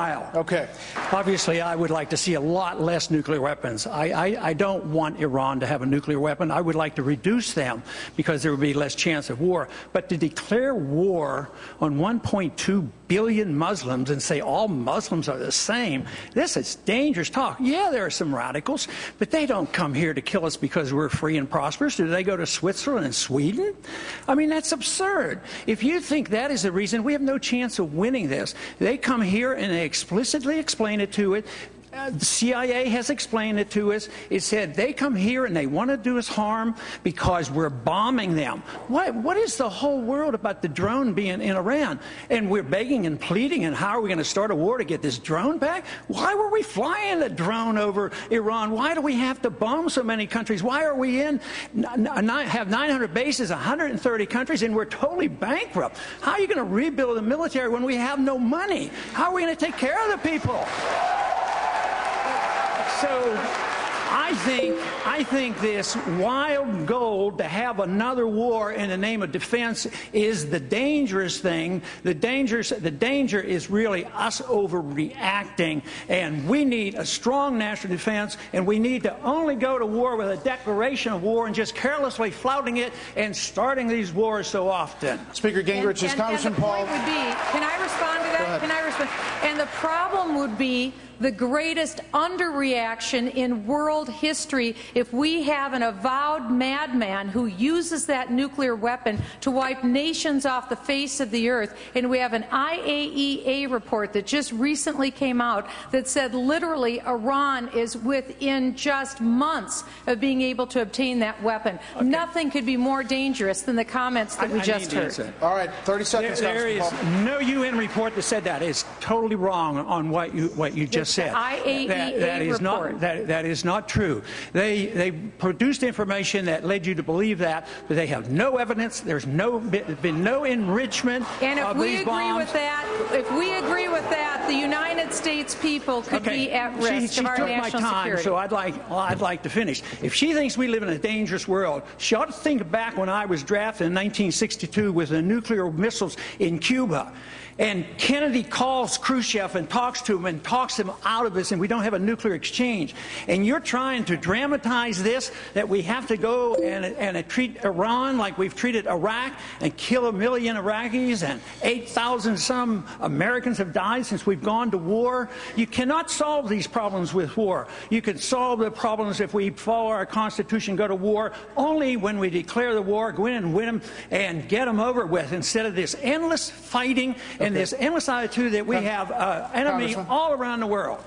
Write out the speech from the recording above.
Okay. Obviously, I would like to see a lot less nuclear weapons. I don't want Iran to have a nuclear weapon. I would like to reduce them because there would be less chance of war. But to declare war on 1.2 billion Muslims and say all Muslims are the same, this is dangerous talk. Yeah, there are some radicals, but they don't come here to kill us because we're free and prosperous. Do they go to Switzerland and Sweden? I mean, that's absurd. If you think that is the reason, we have no chance of winning this. They come here and they explicitly explain it to it. The CIA has explained it to us. It said they come here and they want to do us harm because we're bombing them. What is the whole world about the drone being in Iran? And we're begging and pleading, and how are we going to start a war to get this drone back? Why were we flying the drone over Iran? Why do we have to bomb so many countries? Why are we have 900 bases, 130 countries, and we're totally bankrupt? How are you going to rebuild the military when we have no money? How are we going to take care of the people? So I think this wild goal to have another war in the name of defense is the dangerous thing. The danger is really us overreacting, and we need a strong national defense, and we need to only go to war with a declaration of war and just carelessly flouting it and starting these wars so often. Speaker Gingrich, is Congressman Paul... Would be, can I respond to that? Can I respond? And the problem would be the greatest underreaction in world history if we have an avowed madman who uses that nuclear weapon to wipe nations off the face of the earth. And we have an IAEA report that just recently came out that said literally Iran is within just months of being able to obtain that weapon. Okay. Nothing could be more dangerous than the comments that we just heard. All right, 30 seconds. There is no UN report that said that. It's totally wrong on what you just said. IAEA report. That is not true. They produced information that led you to believe that, but they have no evidence. There's been no enrichment of these bombs. If we agree with that, the United States people could be at risk of our national security. So I'd like to finish. If she thinks we live in a dangerous world, she ought to think back when I was drafted in 1962 with the nuclear missiles in Cuba. And Kennedy calls Khrushchev and talks to him and talks him out of this, and we don't have a nuclear exchange. And you're trying to dramatize this, that we have to go and treat Iran like we've treated Iraq and kill 1 million Iraqis, and 8,000 some Americans have died since we've gone to war. You cannot solve these problems with war. You can solve the problems if we follow our Constitution, go to war, only when we declare the war, go in and win them and get them over with, instead of this endless fighting and this endless attitude that we have enemy all around the world.